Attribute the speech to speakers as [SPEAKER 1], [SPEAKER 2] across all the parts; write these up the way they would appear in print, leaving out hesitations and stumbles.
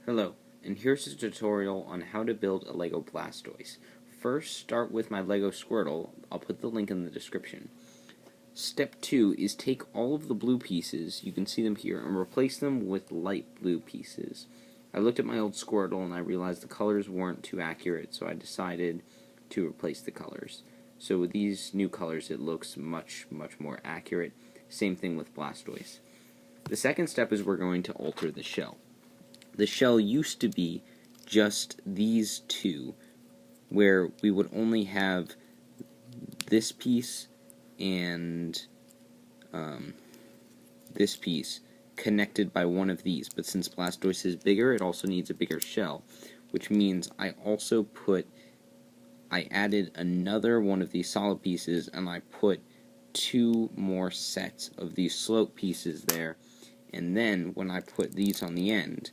[SPEAKER 1] Hello, and here's a tutorial on how to build a Lego Blastoise. First, start with my Lego Squirtle. I'll put the link in the description. Step 2 is take all of the blue pieces, you can see them here, and replace them with light blue pieces. I looked at my old Squirtle and I realized the colors weren't too accurate, so I decided to replace the colors. So with these new colors it looks much more accurate. Same thing with Blastoise. The second step is we're going to alter the shell. The shell used to be just these two, where we would only have this piece and this piece connected by one of these. But since Blastoise is bigger, it also needs a bigger shell, which means I added another one of these solid pieces, and I put two more sets of these slope pieces there. And then when I put these on the end,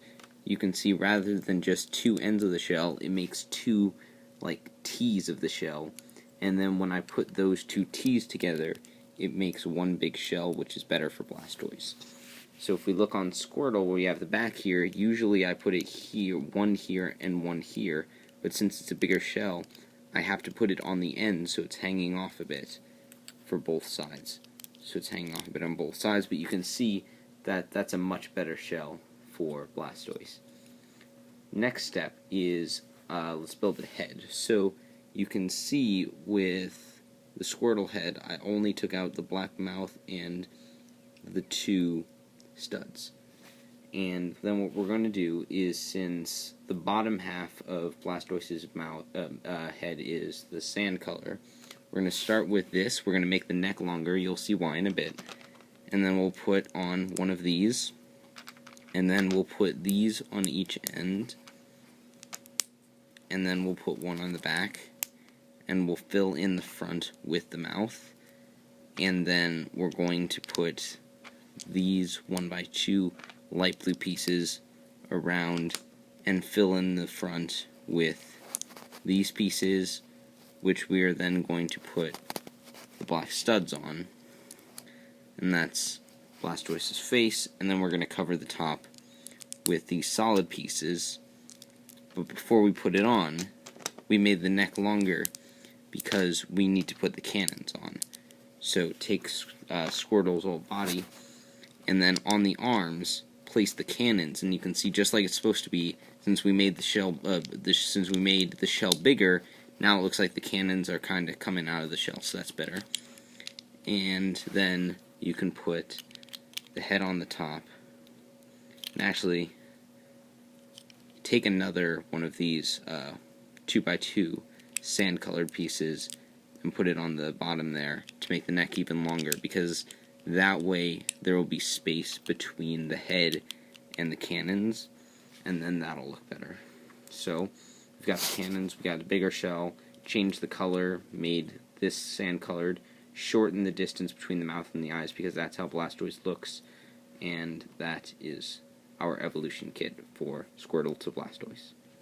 [SPEAKER 1] you can see rather than just two ends of the shell, it makes two like T's of the shell. And then when I put those two T's together, it makes one big shell, which is better for Blastoise. So if we look on Squirtle, where we have the back here, usually I put it here, one here, and one here. But since it's a bigger shell, I have to put it on the end so it's hanging off a bit for both sides. So it's hanging off a bit on both sides, but you can see that that's a much better shell for Blastoise. Next step is let's build the head. So you can see with the Squirtle head, I only took out the black mouth and the two studs. And then what we're going to do is, since the bottom half of Blastoise's head is the sand color, we're going to start with this. We're going to make the neck longer. You'll see why in a bit. And then we'll put on one of these, and then we'll put these on each end, and then we'll put one on the back, and we'll fill in the front with the mouth, and then we're going to put these 1x2 light blue pieces around and fill in the front with these pieces, which we are then going to put the black studs on. And that's Blastoise's face, and then we're going to cover the top with these solid pieces. But before we put it on, we made the neck longer because we need to put the cannons on. So take Squirtle's whole body, and then on the arms, place the cannons, and you can see just like it's supposed to be. Since we made the shell, bigger, now it looks like the cannons are kind of coming out of the shell, so that's better. And then you can put the head on the top, and actually take another one of these 2x2 sand colored pieces and put it on the bottom there to make the neck even longer, because that way there will be space between the head and the cannons, and then that'll look better. So we've got the cannons, we got a bigger shell, changed the color, made this sand colored, shorten the distance between the mouth and the eyes, because that's how Blastoise looks, and that is our evolution kit for Squirtle to Blastoise.